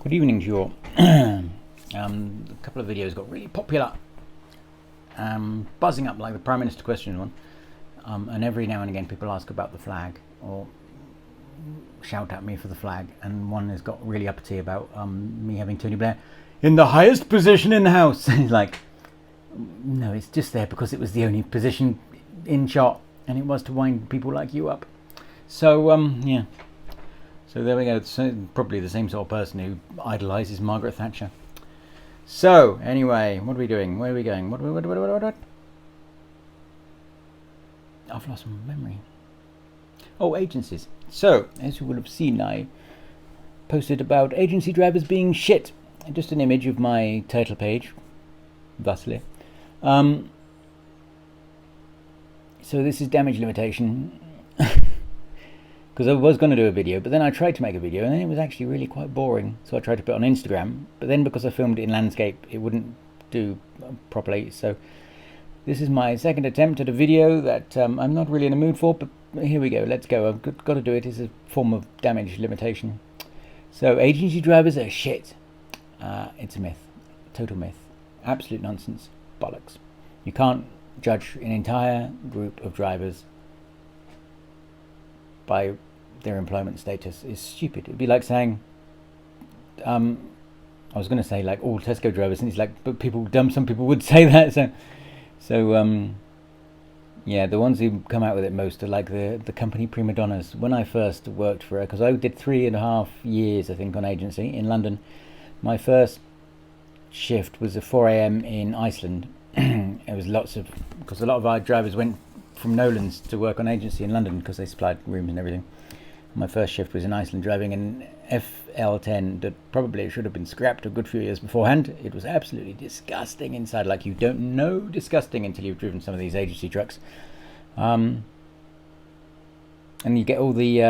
Good evening to you all. A couple of videos got really popular, buzzing up like the Prime Minister question one, and every now and again people ask about the flag or shout at me for the flag, and one has got really uppity about me having Tony Blair in the highest position in the House. He's like, no, it's just there because it was the only position in shot, and it was to wind people like you up. So yeah. So there we go. So probably the same sort of person who idolises Margaret Thatcher. So anyway, what are we doing? Where are we going? What? I've lost my memory. Oh, agencies. So as you will have seen, I posted about agency drivers being shit. Just an image of my title page, thusly. So this is damage limitation. Because I was going to do a video, but then I tried to make a video and then it was actually really quite boring, so I tried to put it on Instagram, but then because I filmed it in landscape it wouldn't do properly. So this is my second attempt at a video that I'm not really in the mood for, but here we go, let's go. I've got to do it. It's a form of damage limitation. So agency drivers are shit. It's a myth, total myth, absolute nonsense, bollocks. You can't judge an entire group of drivers by their employment status. Is stupid. It'd be like saying, I was going to say like all Tesco drivers, and it's like, but some people would say that. So yeah, the ones who come out with it most are like the company prima donnas. When I first worked for her, because I did 3.5 years, I think, on agency in London. My first shift was at 4 a.m. in Iceland. It was because a lot of our drivers went from Nolan's to work on agency in London because they supplied rooms and everything. My first shift was in Iceland, driving an FL10 that probably should have been scrapped a good few years beforehand. It was absolutely disgusting inside, like you don't know disgusting until you've driven some of these agency trucks. And you get all the,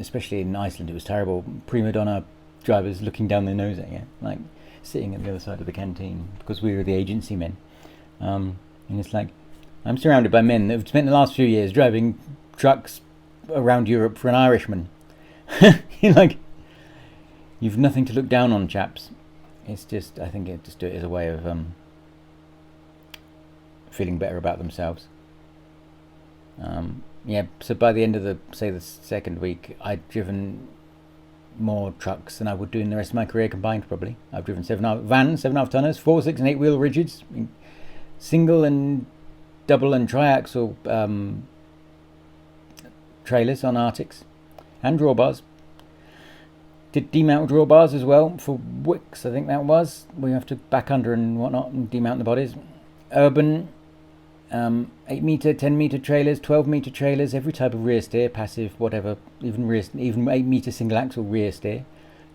especially in Iceland, it was terrible, prima donna drivers looking down their nose at you, like sitting at the other side of the canteen, because we were the agency men. And it's like, I'm surrounded by men that have spent the last few years driving trucks around Europe for an Irishman. You're like, you've nothing to look down on, chaps. It's just, I think it just do it as a way of feeling better about themselves. Yeah, so by the end of the second week, I'd driven more trucks than I would do in the rest of my career combined, probably. I've driven 7.5 tonners, 4, 6 and 8 wheel rigids, single and double and triaxle trailers on Arctics, and drawbars. Did demount drawbars as well for Wicks, I think that was. We have to back under and whatnot and demount the bodies. Urban, 8 metre, 10 metre trailers, 12 metre trailers, every type of rear steer, passive, whatever, even 8 metre single axle rear steer.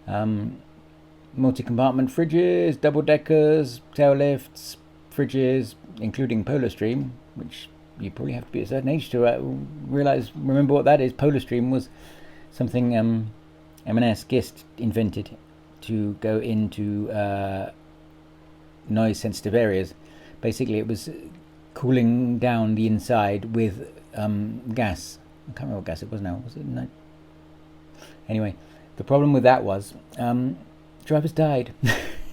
Multi-compartment fridges, double deckers, tail lifts, fridges, including Polar Stream, which you probably have to be a certain age to remember what that is. Polar Stream was something M&S Gist invented to go into noise sensitive areas. Basically it was cooling down the inside with gas. I can't remember what gas it was now. Was it night? Anyway, the problem with that was drivers died.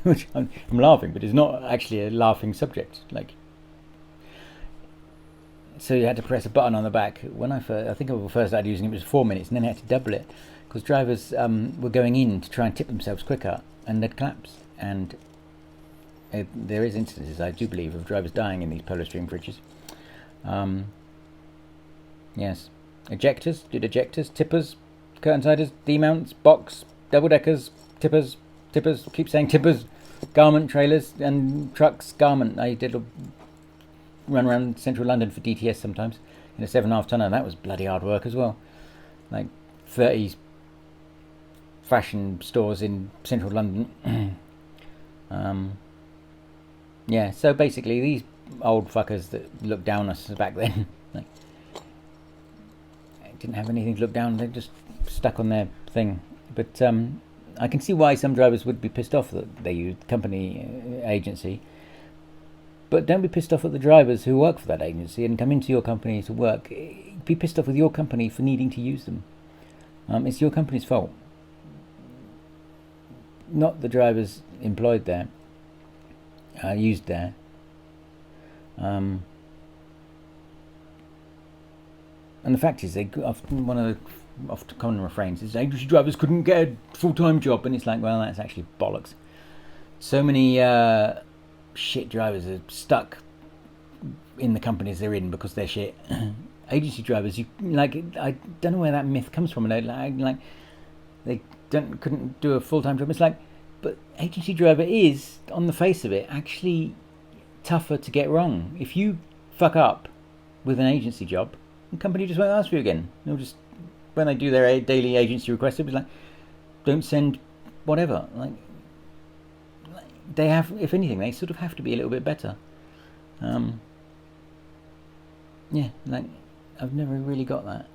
Which I'm laughing, but it's not actually a laughing subject. Like, so you had to press a button on the back. When I think I first started using it, it was 4 minutes, and then I had to double it because drivers were going in to try and tip themselves quicker, and they'd collapse. And there is instances, I do believe, of drivers dying in these Polar Stream fridges. Yes, ejectors, tippers, curtain siders, demounts, box, double deckers, tippers. Keep saying tippers, garment trailers and trucks. Garment. I did a run around central London for DTS sometimes in a 7.5 tonner. That was bloody hard work as well. Like 30 fashion stores in central London. Yeah. So basically, these old fuckers that looked down on us back then, like, didn't have anything to look down. They just stuck on their thing. But I can see why some drivers would be pissed off that they used company agency, but don't be pissed off at the drivers who work for that agency and come into your company to work. Be pissed off with your company for needing to use them. It's your company's fault. not the drivers employed there, used there. And the fact is, one of the often common refrains is agency drivers couldn't get a full-time job, and it's like, well, that's actually bollocks. So many shit drivers are stuck in the companies they're in because they're shit. Agency drivers, I don't know where that myth comes from. They couldn't do a full-time job. It's like, but agency driver is, on the face of it, actually tougher to get wrong. If you fuck up with an agency job, the company just won't ask for you again. They'll just, when they do their daily agency requests, it'll be like, don't send whatever. Like they have, if anything, they sort of have to be a little bit better. Yeah, like I've never really got that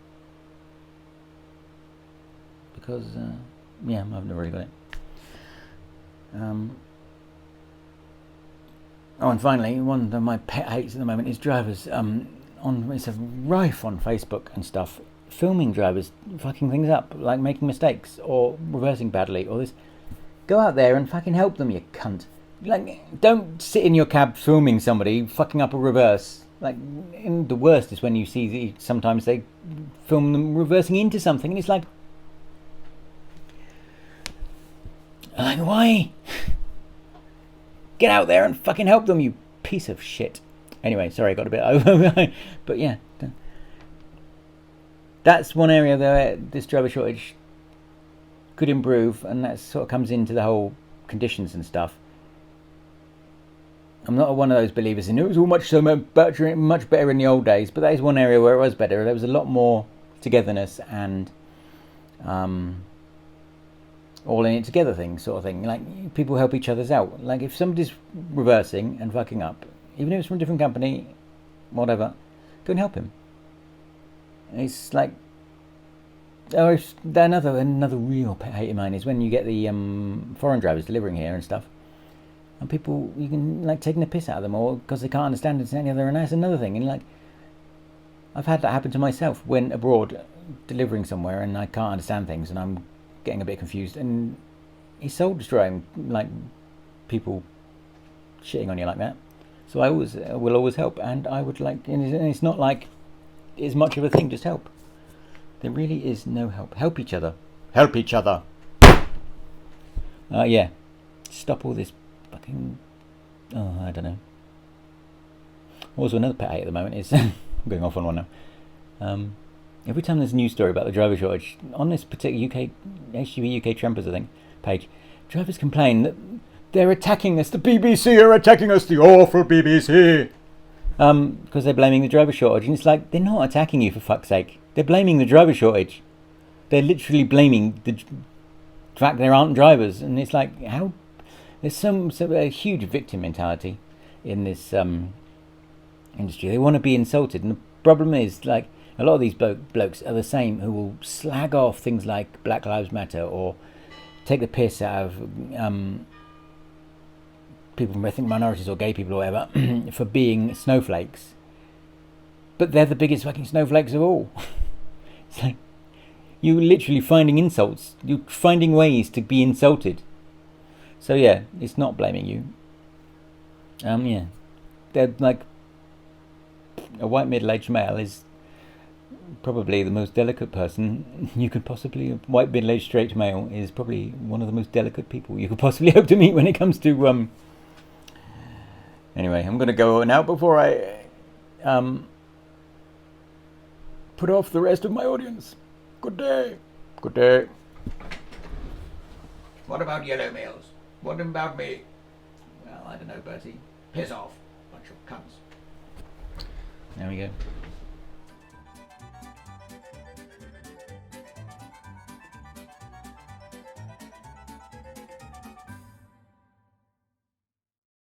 because I've never really got it. And finally, one of my pet hates at the moment is drivers. It's a rife on Facebook and stuff, filming drivers fucking things up, like making mistakes or reversing badly or this. Go out there and fucking help them, you cunt. Like, don't sit in your cab filming somebody fucking up a reverse. Like, the worst is when you see sometimes they film them reversing into something, and it's like, why? Get out there and fucking help them, you piece of shit. Anyway, sorry, I got a bit over. But yeah, that's one area where this driver shortage could improve, and that sort of comes into the whole conditions and stuff. I'm not one of those believers in it was all much better in the old days, but that is one area where it was better. There was a lot more togetherness and all in it together sort of thing. Like, people help each other's out. Like, if somebody's reversing and fucking up, even if it's from a different company, whatever, go and help him. It's like, another real pet hate of mine is when you get the foreign drivers delivering here and stuff, and people, you can like taking the piss out of them, or because they can't understand it any other, and that's another thing. And like, I've had that happen to myself when abroad delivering somewhere, and I can't understand things, and I'm getting a bit confused, and it's soul destroying, like people shitting on you like that. So I will always help, and I would like, and it's not like it's much of a thing. Just help. There really is no help. Help each other. Help each other. Yeah. Stop all this fucking. Oh, I don't know. Also, another pet hate at the moment is I'm going off on one now. Every time there's a news story about the driver shortage on this particular HGV UK Trampers, I think, page, drivers complain that they're attacking us. The BBC are attacking us. The awful BBC. Because they're blaming the driver shortage, and it's like, they're not attacking you, for fuck's sake. They're blaming the driver shortage. They're literally blaming the fact there aren't drivers, and it's like, how? There's a huge victim mentality in this industry. They want to be insulted, and the problem is, like, a lot of these blokes are the same who will slag off things like Black Lives Matter or take the piss out of people from ethnic minorities or gay people or whatever for being snowflakes. But they're the biggest fucking snowflakes of all. It's like, you're literally finding insults. You're finding ways to be insulted. So yeah, it's not blaming you. Yeah. They're like, a white middle-aged male is probably the most delicate person you could possibly. A white middle-aged straight male is probably one of the most delicate people you could possibly hope to meet when it comes to Anyway, I'm going to go now before I put off the rest of my audience. Good day. Good day. What about yellow males? What about me? Well, I don't know, Bertie. Piss off. Bunch of cunts. There we go.